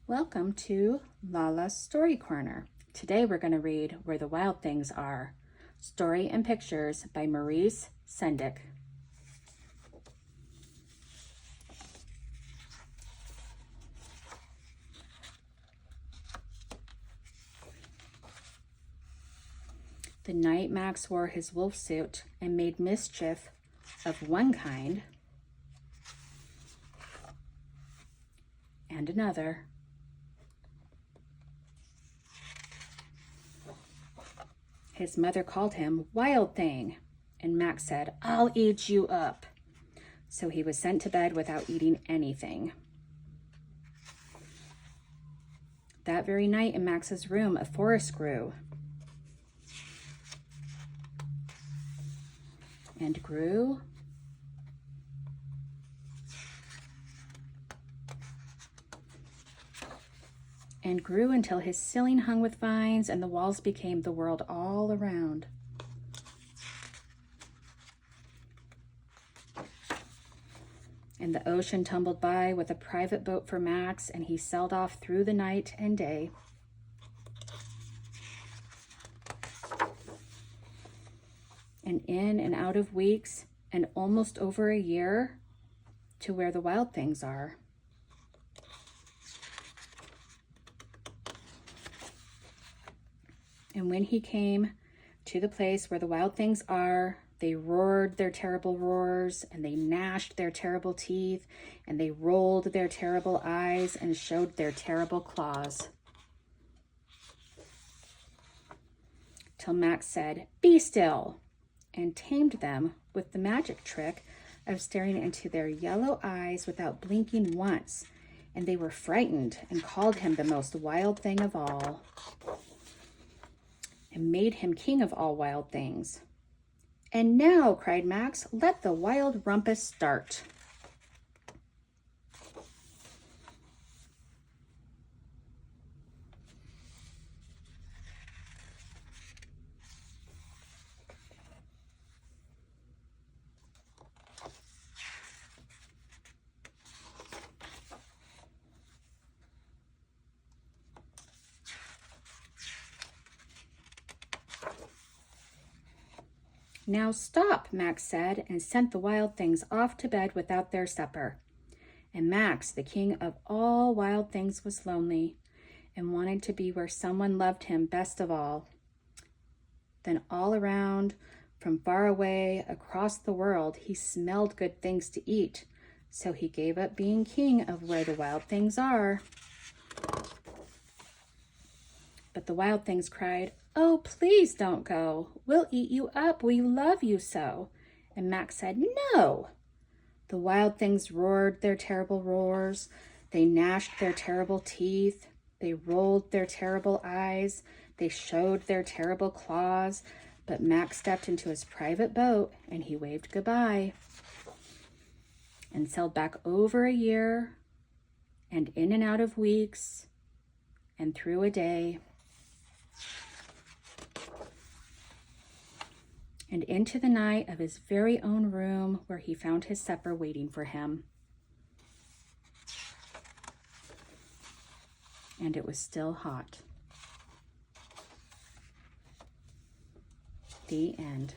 Welcome to Lala's Story Corner. Today we're going to read Where the Wild Things Are, Story and Pictures by Maurice, Sendak. The night Max wore his wolf suit and made mischief of one kind and another, his mother called him Wild Thing, and Max said, "I'll eat you up." So he was sent to bed without eating anything. That very night in Max's room, a forest grew and grew and grew until his ceiling hung with vines and the walls became the world all around. And the ocean tumbled by with a private boat for Max, and he sailed off through the night and day. And in and out of weeks, and almost over a year, to where the wild things are. And when he came to the place where the wild things are, they roared their terrible roars, and they gnashed their terrible teeth, and they rolled their terrible eyes and showed their terrible claws. Till Max said, "Be still," and tamed them with the magic trick of staring into their yellow eyes without blinking once, and they were frightened and called him the most wild thing of all, and made him king of all wild things. "And now," cried Max, "let the wild rumpus start." "Now stop," Max said, and sent the wild things off to bed without their supper. And Max, the king of all wild things, was lonely and wanted to be where someone loved him best of all. Then all around, from far away, across the world, he smelled good things to eat. So he gave up being king of where the wild things are. But the wild things cried, "Oh, please don't go. We'll eat you up. We love you so." And Max said, "No." The wild things roared their terrible roars. They gnashed their terrible teeth. They rolled their terrible eyes. They showed their terrible claws. But Max stepped into his private boat and he waved goodbye and sailed back over a year and in and out of weeks and through a day and into the night of his very own room, where he found his supper waiting for him. And it was still hot. The end.